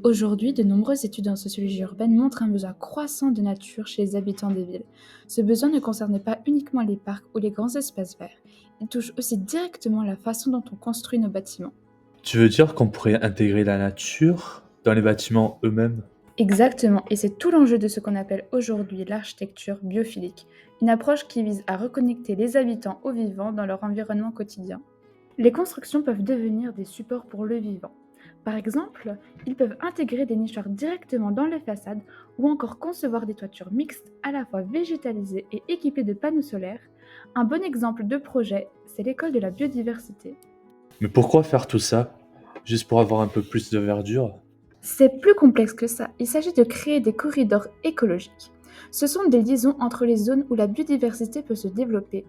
Aujourd'hui, de nombreuses études en sociologie urbaine montrent un besoin croissant de nature chez les habitants des villes. Ce besoin ne concerne pas uniquement les parcs ou les grands espaces verts, il touche aussi directement la façon dont on construit nos bâtiments. Tu veux dire qu'on pourrait intégrer la nature dans les bâtiments eux-mêmes? Exactement, et c'est tout l'enjeu de ce qu'on appelle aujourd'hui l'architecture biophilique, une approche qui vise à reconnecter les habitants au vivant dans leur environnement quotidien. Les constructions peuvent devenir des supports pour le vivant. Par exemple, ils peuvent intégrer des nichoirs directement dans les façades ou encore concevoir des toitures mixtes à la fois végétalisées et équipées de panneaux solaires. Un bon exemple de projet, c'est l'école de la biodiversité. Mais pourquoi faire tout ça? Juste pour avoir un peu plus de verdure? C'est plus complexe que ça, il s'agit de créer des corridors écologiques. Ce sont des liaisons entre les zones où la biodiversité peut se développer.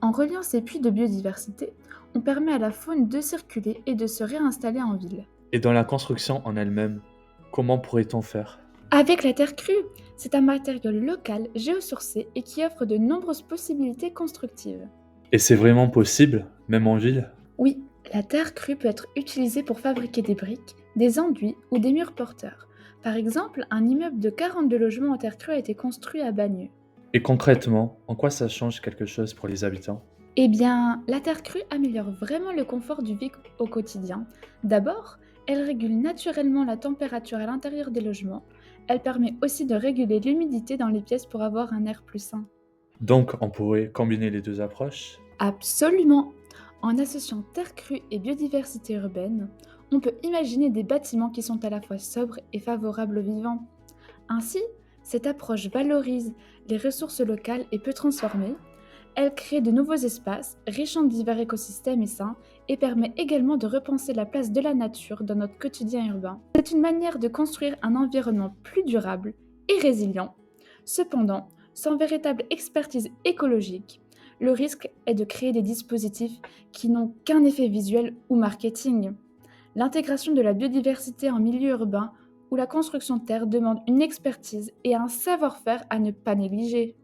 En reliant ces puits de biodiversité, on permet à la faune de circuler et de se réinstaller en ville. Et dans la construction en elle-même, comment pourrait-on faire? Avec la terre crue, c'est un matériau local, géosourcé et qui offre de nombreuses possibilités constructives. Et c'est vraiment possible, même en ville? Oui, la terre crue peut être utilisée pour fabriquer des briques, des enduits ou des murs porteurs. Par exemple, un immeuble de 42 logements en terre crue a été construit à Bagneux. Et concrètement, en quoi ça change quelque chose pour les habitants? Eh bien, la terre crue améliore vraiment le confort du vie au quotidien. D'abord, elle régule naturellement la température à l'intérieur des logements. Elle permet aussi de réguler l'humidité dans les pièces pour avoir un air plus sain. Donc, on pourrait combiner les deux approches? Absolument! En associant terre crue et biodiversité urbaine, on peut imaginer des bâtiments qui sont à la fois sobres et favorables aux vivants. Ainsi, cette approche valorise les ressources locales et peut transformer. Elle crée de nouveaux espaces, riches en divers écosystèmes et sains, et permet également de repenser la place de la nature dans notre quotidien urbain. C'est une manière de construire un environnement plus durable et résilient. Cependant, sans véritable expertise écologique, le risque est de créer des dispositifs qui n'ont qu'un effet visuel ou marketing. L'intégration de la biodiversité en milieu urbain ou la construction de terre demande une expertise et un savoir-faire à ne pas négliger.